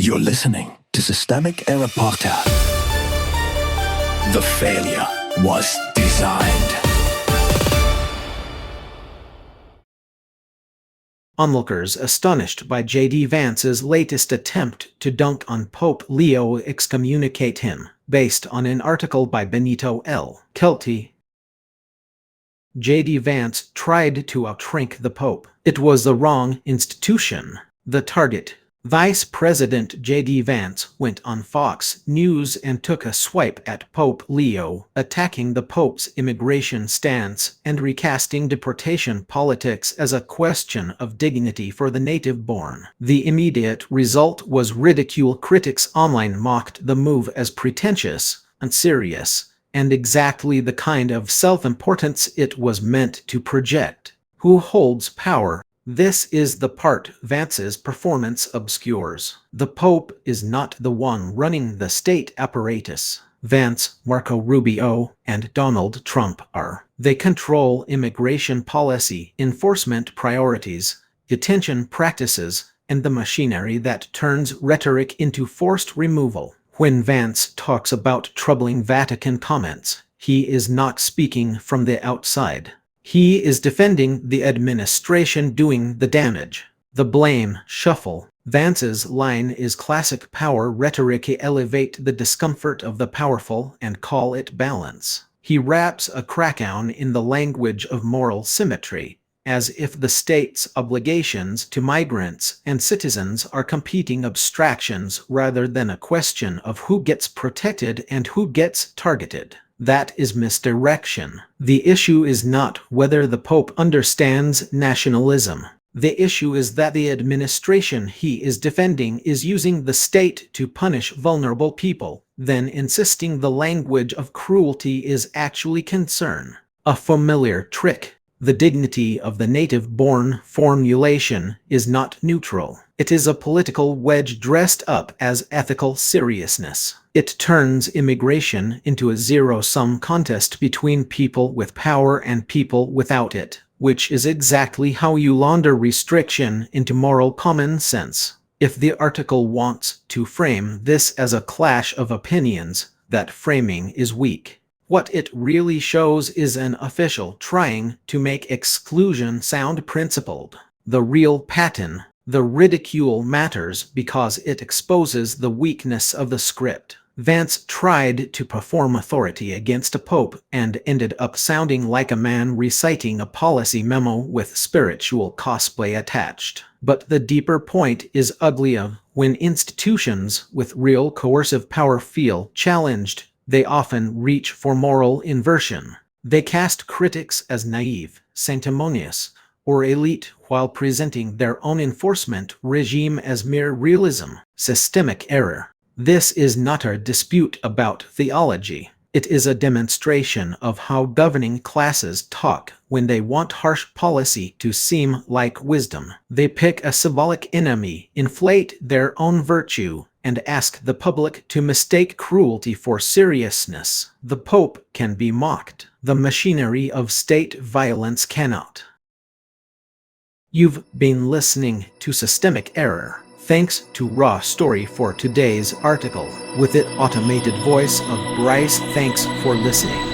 You're listening to Systemic Error Podcast. The failure was designed. Onlookers astonished by JD Vance's latest attempt to dunk on Pope Leo, excommunicate him, based on an article by Benito L. Kelty. JD Vance tried to outrank the Pope. It was the wrong institution. The target. Vice President JD Vance went on Fox News and took a swipe at Pope Leo, attacking the Pope's immigration stance and recasting deportation politics as a question of dignity for the native-born. The immediate result was ridicule. Critics online mocked the move as pretentious, unserious, and exactly the kind of self-importance it was meant to project. Who holds power? This is the part Vance's performance obscures. The Pope is not the one running the state apparatus. Vance, Marco Rubio, and Donald Trump are. They control immigration policy, enforcement priorities, detention practices, and the machinery that turns rhetoric into forced removal. When Vance talks about troubling Vatican comments, he is not speaking from the outside. He is defending the administration doing the damage. The blame shuffle. Vance's line is classic power rhetoric: elevate the discomfort of the powerful and call it balance. He wraps a crackdown in the language of moral symmetry, as if the state's obligations to migrants and citizens are competing abstractions rather than a question of who gets protected and who gets targeted. That is misdirection. The issue is not whether the Pope understands nationalism. The issue is that the administration he is defending is using the state to punish vulnerable people, then insisting the language of cruelty is actually concern. A familiar trick. The dignity of the native-born formulation is not neutral. It is a political wedge dressed up as ethical seriousness. It turns immigration into a zero-sum contest between people with power and people without it, which is exactly how you launder restriction into moral common sense. If the article wants to frame this as a clash of opinions, that framing is weak. What it really shows is an official trying to make exclusion sound principled. The real pattern, the ridicule, matters because it exposes the weakness of the script. Vance tried to perform authority against a pope and ended up sounding like a man reciting a policy memo with spiritual cosplay attached. But the deeper point is uglier. When institutions with real coercive power feel challenged, they often reach for moral inversion. They cast critics as naive, sanctimonious, or elite while presenting their own enforcement regime as mere realism. Systemic error. This is not a dispute about theology. It is a demonstration of how governing classes talk when they want harsh policy to seem like wisdom. They pick a symbolic enemy, inflate their own virtue, and ask the public to mistake cruelty for seriousness. The Pope can be mocked. The machinery of state violence cannot. You've been listening to Systemic Error. Thanks to Raw Story for today's article. With it automated voice of Bryce. Thanks for listening.